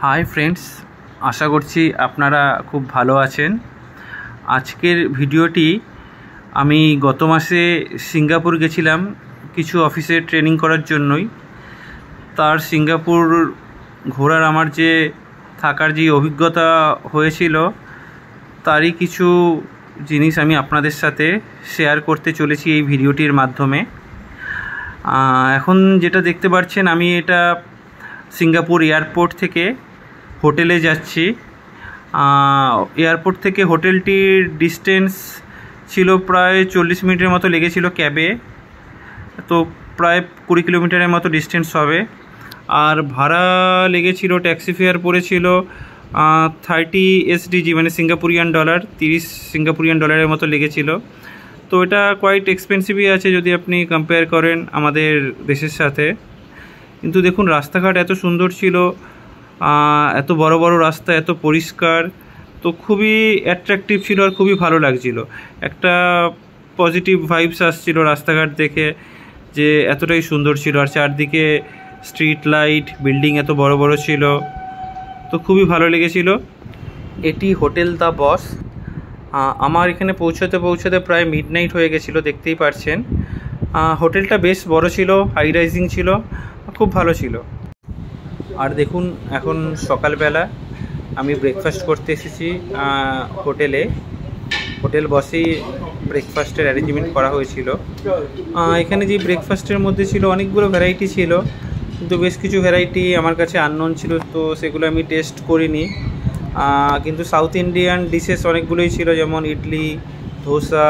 Hi friends, আশা করছি আপনারা খুব ভালো আছেন। আজকের ভিডিওটি আমি গত মাসে সিঙ্গাপুর গেছিলাম কিছু অফিসে ট্রেনিং করার জন্যই। তার সিঙ্গাপুর ঘোরার আমার যে থাকার যে অভিজ্ঞতা হয়েছিল তারই কিছু জিনিস আমি আপনাদের সাথে শেয়ার করতে চলেছি এই ভিডিওটির মাধ্যমে। এখন যেটা দেখতে পাচ্ছেন, আমি এটা সিঙ্গাপুর এয়ারপোর্ট থেকে হোটেলে যাচ্ছি। এয়ারপোর্ট থেকে হোটেলটির ডিস্টেন্স ছিল প্রায় 40 মিনিটের মতো লেগেছিল ক্যাবে, তো প্রায় 20 কিলোমিটারের মতো ডিস্টেন্স হবে। আর ভাড়া লেগেছিল, ট্যাক্সি ফেয়ার পড়েছিল 30 SDG মানে সিঙ্গাপুরিয়ান ডলার, 30 সিঙ্গাপুরিয়ান ডলারের মতো লেগেছিল। তো এটা কোয়াইট এক্সপেন্সিভই আছে যদি আপনি কম্পেয়ার করেন আমাদের দেশের সাথে। কিন্তু দেখুন, রাস্তাঘাট এত সুন্দর ছিল, এত বড় বড় রাস্তা, এত পরিষ্কার, তো খুবই অ্যাট্রাকটিভ ছিল আর খুবই ভালো লাগছিল। একটা পজিটিভ ভাইবস আসছিল রাস্তাঘাট দেখে, যে এতটাই সুন্দর ছিল। আর চারদিকে স্ট্রিট লাইট, বিল্ডিং এত বড় বড় ছিল, তো খুবই ভালো লেগেছিল। এটি হোটেল দ্য বস। আমার এখানে পৌঁছতে প্রায় মিডনাইট হয়ে গেছিলো, দেখতেই পারছেন। হোটেলটা বেশ বড় ছিল, হাই রাইজিং ছিল, খুব ভালো ছিল। আর দেখুন, এখন সকালবেলা আমি ব্রেকফাস্ট করতে এসেছি হোটেলে। হোটেল বসেই ব্রেকফাস্টের অ্যারেঞ্জমেন্ট করা হয়েছিল। এখানে যে ব্রেকফাস্টের মধ্যে ছিল অনেকগুলো ভ্যারাইটি ছিল, কিন্তু বেশ কিছু ভ্যারাইটি আমার কাছে আননোন ছিল, তো সেগুলো আমি টেস্ট করিনি। কিন্তু সাউথ ইন্ডিয়ান ডিশেস অনেকগুলোই ছিল, যেমন ইডলি, ধোসা,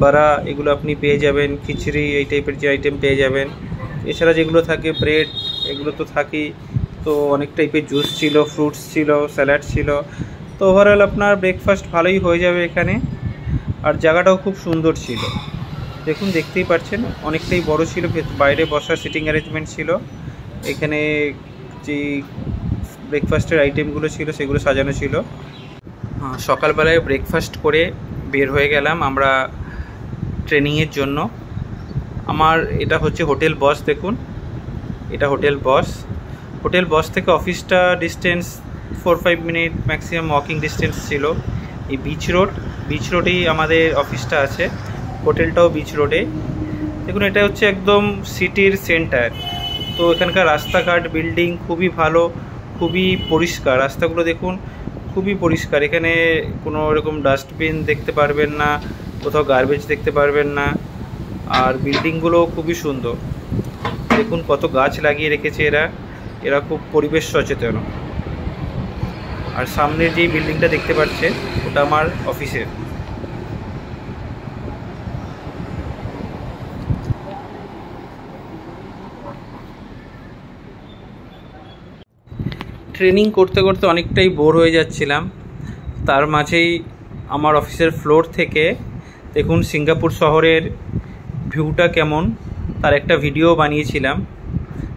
বড়া, এগুলো আপনি পেয়ে যাবেন। খিচড়ি, এই টাইপের যে আইটেম পেয়ে যাবেন। এছাড়া যেগুলো থাকে ব্রেড, এগুলো তো থাকেই। তো অনেক টাইপের জুস ছিল, ফ্রুটস ছিল, স্যালাড ছিল। তো ওভারঅল আপনার ব্রেকফাস্ট ভালোই হয়ে যাবে এখানে। আর জায়গাটাও খুব সুন্দর ছিল, দেখুন, দেখতেই পাচ্ছেন, অনেকটাই বড় ছিল। বাইরে বসার সিটিং অ্যারেঞ্জমেন্ট ছিল। এখানে যে ব্রেকফাস্টের আইটেমগুলো ছিল সেগুলো সাজানো ছিল। সকালবেলায় ব্রেকফাস্ট করে বের হয়ে গেলাম আমরা ট্রেনিংয়ের জন্য। আমার এটা হচ্ছে হোটেল বস, দেখুন, এটা হোটেল বস। হোটেল বস থেকে অফিসটা distance 4-5 minute maximum walking distance ছিল। এই বিচ রোডেই আমাদের অফিসটা আছে, হোটেলটাও বিচ রোডে। দেখুন, এটা হচ্ছে একদম সিটির সেন্টার। তো এখানকার রাস্তাঘাট, বিল্ডিং খুবই ভালো, খুবই পরিষ্কার। রাস্তাগুলো দেখুন, খুবই পরিষ্কার। এখানে কোনো রকম ডাস্টবিন দেখতে পারবেন না, কোথাও গার্বেজ দেখতে পারবেন না। আর বিল্ডিংগুলো খুবই সুন্দর, দেখুন কত গাছ লাগিয়ে রেখেছে এরা খুব পরিবেশ সচেতন। আর সামনের যে বিল্ডিংটা দেখতে পাচ্ছেন, ওটা আমার অফিসের। ট্রেনিং করতে করতে অনেকটাই বোর হয়ে যাচ্ছিলাম। তার মাঝেই আমার অফিসের ফ্লোর থেকে দেখুন সিঙ্গাপুর শহরের ভিউটা কেমন, তার একটা ভিডিও বানিয়েছিলাম।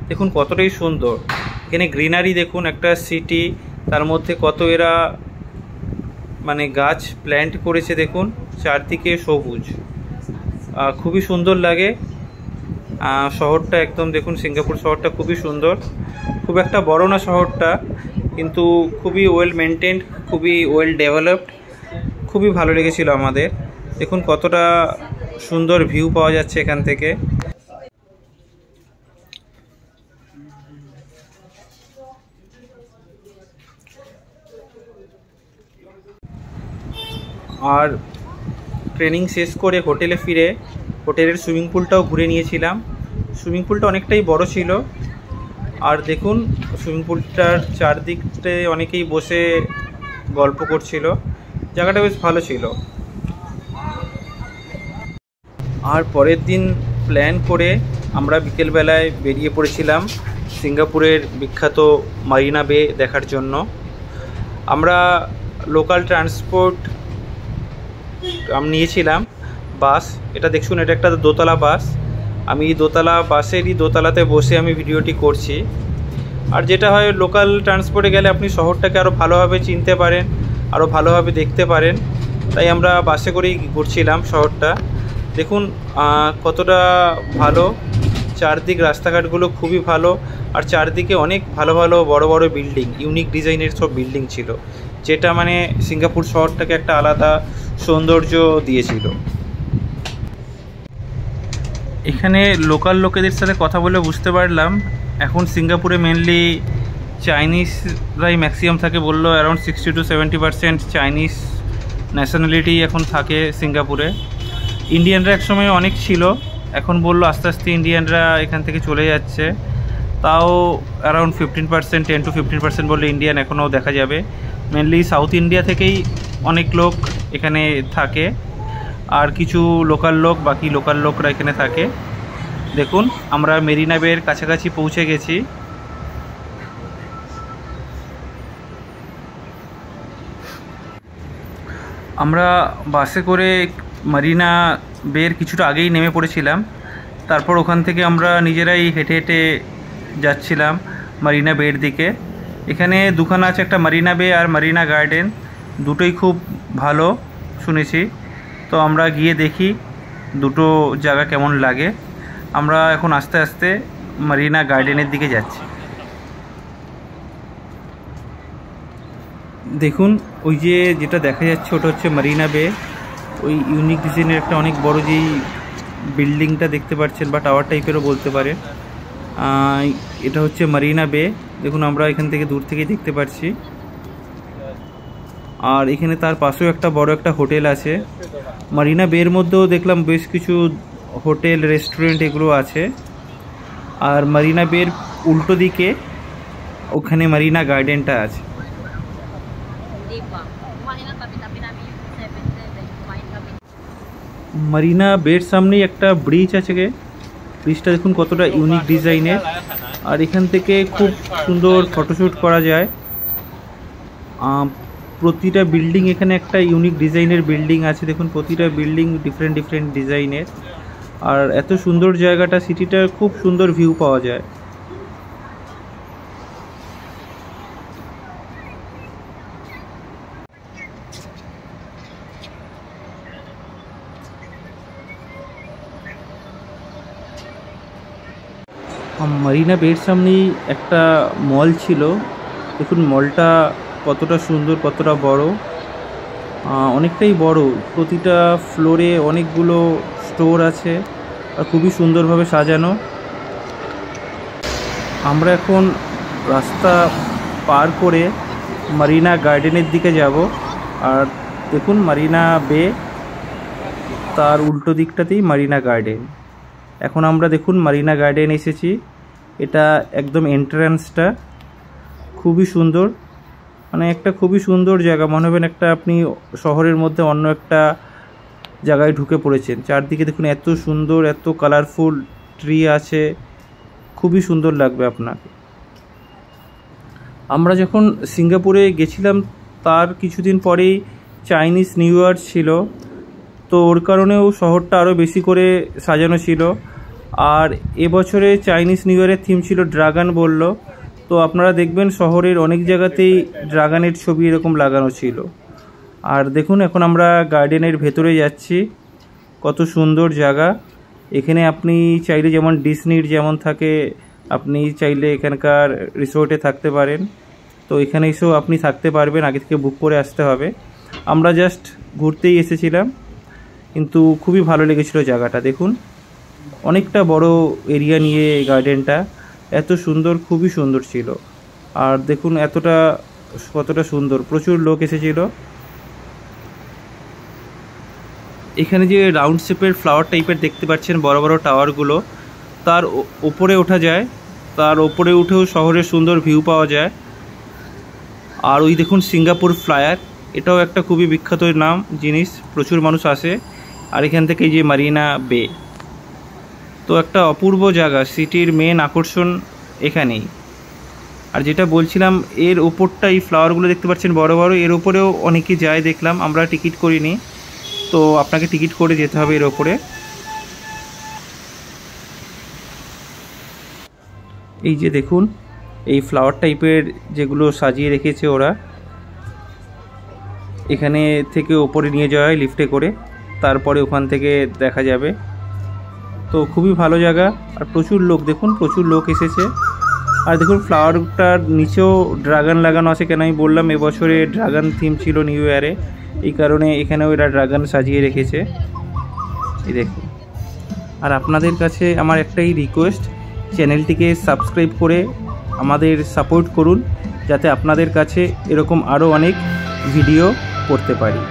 দেখুন কতটাই সুন্দর, এখানে গ্রিনারি দেখুন, একটা সিটি, তার মধ্যে কত এরা মানে গাছ প্ল্যান্ট করেছে, দেখুন চারদিকে সবুজ, খুবই সুন্দর লাগে শহরটা একদম। দেখুন সিঙ্গাপুর শহরটা খুবই সুন্দর, খুব একটা বড় না শহরটা, কিন্তু খুবই ওয়েল মেনটেন্ড, খুবই ওয়েল ডেভেলপড, খুবই ভালো লেগেছিল আমাদের। দেখুন কতটা সুন্দর ভিউ পাওয়া যাচ্ছে এখান থেকে। আর ট্রেনিং শেষ করে হোটেলে ফিরে হোটেলের সুইমিং পুলটাও ঘুরে নিয়েছিলাম। সুইমিং পুলটা অনেকটাই বড় ছিল। আর দেখুন সুইমিং পুলটার চারদিকতে অনেকেই বসে গল্প করছিল, জায়গাটা বেশ ভালো ছিল। আর পরের দিন প্ল্যান করে আমরা বিকেলবেলায় বেরিয়ে পড়েছিলাম সিঙ্গাপুরের বিখ্যাত মারিনা বে দেখার জন্য। আমরা লোকাল ট্রান্সপোর্ট নিয়েছিলাম, বাস। এটা দেখুন, এটা একটা দোতলা বাস। আমি দোতলা বাসেরই দোতলাতে বসে আমি ভিডিওটি করছি। আর যেটা হয়, লোকাল ট্রান্সপোর্টে গেলে আপনি শহরটাকে আরও ভালোভাবে চিনতে পারেন, আরও ভালোভাবে দেখতে পারেন। তাই আমরা বাসে করেই ঘুরছিলাম শহরটা। দেখুন কতটা ভালো, চারদিক রাস্তাঘাটগুলো খুবই ভালো, আর চারদিকে অনেক ভালো ভালো বড় বড় বিল্ডিং, ইউনিক ডিজাইনের সব বিল্ডিং ছিল, যেটা মানে সিঙ্গাপুর শহরটাকে একটা আলাদা সৌন্দর্য দিয়েছিল। এখানে লোকাল লোকেদের সাথে কথা বলে বুঝতে পারলাম এখন সিঙ্গাপুরে মেনলি চাইনিজরাই ম্যাক্সিমাম থাকে। বললো অ্যারাউন্ড 60 to 70% চাইনিজ ন্যাশনালিটি এখন থাকে সিঙ্গাপুরে। ইন্ডিয়ানরা একসময় অনেক ছিল, এখন বললো আস্তে আস্তে ইন্ডিয়ানরা এখান থেকে চলে যাচ্ছে, তাও অ্যারাউন্ড 15%, 10 to 15% বললে ইন্ডিয়ান এখনও দেখা যাবে। মেনলি সাউথ ইন্ডিয়া থেকেই অনেক লোক এখানে থাকে, আর কিছু লোকাল লোক, বাকি লোকাল লোকরা এখানে থাকে। দেখুন আমরা মেরিনা বের কাছাকাছি পৌঁছে গেছি। আমরা বাসে করে মারিনা বের কিছুটা আগেই নেমে পড়েছিলাম, তারপর ওখান থেকে আমরা নিজেরাই হেঁটে হেঁটে যাচ্ছিলাম মারিনা বের দিকে। এখানে দুখানা আছে, একটা মারিনা বে আর মারিনা গার্ডেন, দুটোই খুব ভালো শুনেছি। তো আমরা গিয়ে দেখি দুটো জায়গা কেমন লাগে। আমরা এখন আস্তে আস্তে মারিনা গার্ডেনের দিকে যাচ্ছি। দেখুন ওই যে যেটা দেখা যাচ্ছে ওটা হচ্ছে মারিনা বে। ওই ইউনিক ডিজাইনের একটা অনেক বড় যেই বিল্ডিংটা দেখতে পাচ্ছেন বা টাওয়ার টাইপেরও বলতে পারে, এটা হচ্ছে মারিনা বে। দেখুন আমরা এখান থেকে দূর থেকেই দেখতে পাচ্ছি। আর এখানে তার পাশেও একটা বড় একটা হোটেল আছে। মারিনা বের মধ্যেও দেখলাম বেশ কিছু হোটেল, রেস্টুরেন্ট এগুলো আছে। আর মারিনা বের উল্টো দিকে ওখানে মারিনা গার্ডেনটা আছে। মারিনা বের সামনেই একটা ব্রিজ আছে, ব্রিজটা দেখুন কতটা ইউনিক ডিজাইনের, আর এখান থেকে খুব সুন্দর ফটোশ্যুট করা যায়। প্রতিটা বিল্ডিং এখানে একটা ইউনিক ডিজাইনের বিল্ডিং আছে, দেখুন প্রতিটা বিল্ডিং ডিফারেন্ট ডিফারেন্ট ডিজাইনের। আর এত সুন্দর জায়গাটা, সিটিটার খুব সুন্দর ভিউ পাওয়া যায়। মারিনা বের সামনেই একটা মল ছিল, দেখুন মলটা কতটা সুন্দর, কতটা বড়, অনেকটাই বড়। প্রতিটা ফ্লোরে অনেকগুলো স্টোর আছে আর খুবই সুন্দরভাবে সাজানো। আমরা এখন রাস্তা পার করে মারিনা গার্ডেনের দিকে যাব। আর দেখুন মারিনা বে, তার উল্টো দিকটাতেই মারিনা গার্ডেন। এখন আমরা দেখুন মারিনা গার্ডেন এসেছি। এটা একদম এন্ট্রান্সটা খুবই সুন্দর, মানে একটা খুবই সুন্দর জায়গা, মনে হবেন একটা আপনি শহরের মধ্যে অন্য একটা জায়গায় ঢুকে পড়েছেন। চারদিকে দেখুন এত সুন্দর, এত কালারফুল ট্রি আছে, খুবই সুন্দর লাগবে আপনাকে। আমরা যখন সিঙ্গাপুরে গেছিলাম তার কিছুদিন পরেই চাইনিজ নিউ ইয়ার ছিল, তো ওর কারণেও শহরটা আরও বেশি করে সাজানো ছিল। আর এবছরে চাইনিজ নিউ ইয়ারের থিম ছিল ড্রাগন বলল, তো আপনারা দেখবেন শহরের অনেক জায়গাতেই ড্রাগনের ছবি এরকম লাগানো ছিল। আর দেখুন এখন আমরা গার্ডেনের ভেতরে যাচ্ছি, কত সুন্দর জায়গা। এখানে আপনি চাইলে যেমন ডিসনির যেমন থাকে, আপনি চাইলে এখানকার রিসোর্টে থাকতে পারেন, তো এখানে এসেও আপনি থাকতে পারবেন, আগে থেকে বুক করে আসতে হবে। আমরা জাস্ট ঘুরতেই এসেছিলাম, কিন্তু খুবই ভালো লেগেছিল জায়গাটা। দেখুন অনেকটা বড় এরিয়া নিয়ে গার্ডেনটা, এত সুন্দর, খুবই সুন্দর ছিল। আর দেখুন কতটা সুন্দর, প্রচুর লোক এসেছিল। এখানে যে রাউন্ড শেপের ফ্লাওয়ার টাইপের দেখতে পাচ্ছেন বড় বড় টাওয়ারগুলো, তার ওপরে ওঠা যায়, তার ওপরে উঠেও শহরের সুন্দর ভিউ পাওয়া যায়। আর ওই দেখুন সিঙ্গাপুর ফ্লায়ার, এটাও একটা খুবই বিখ্যাত জিনিস, প্রচুর মানুষ আসে। আর এখান থেকে যে মারিনা বে, তো একটা অপূর্ব জায়গা, সিটির মেন আকর্ষণ এখানেই। আর যেটা বলছিলাম, এর ওপরটা এই ফ্লাওয়ারগুলো দেখতে পাচ্ছেন বড় বড়, এর ওপরেও অনেকে যায় দেখলাম, আমরা টিকিট করিনি, তো আপনাকে টিকিট করে যেতে হবে এর ওপরে। এই যে দেখুন এই ফ্লাওয়ার টাইপের যেগুলো সাজিয়ে রেখেছে ওরা, এখানে থেকে ওপরে নিয়ে যাওয়া হয় লিফটে করে, তারপরে ওখান থেকে দেখা যাবে। তো খুবই ভালো জায়গা। আর প্রচুর লোক, দেখুন প্রচুর লোক এসেছে। আর দেখুন ফ্লাওয়ারটার নিচেও ড্রাগন লাগানো আছে, কেন আমি বললাম এবছরে ড্রাগন থিম ছিল নিউ ইয়ারে, এই কারণে এখানেও এরা ড্রাগন সাজিয়ে রেখেছে, এই দেখুন। আর আপনাদের কাছে আমার একটাই রিকোয়েস্ট, চ্যানেলটিকে সাবস্ক্রাইব করে আমাদের সাপোর্ট করুন, যাতে আপনাদের কাছে এরকম আরও অনেক ভিডিও করতে পারি।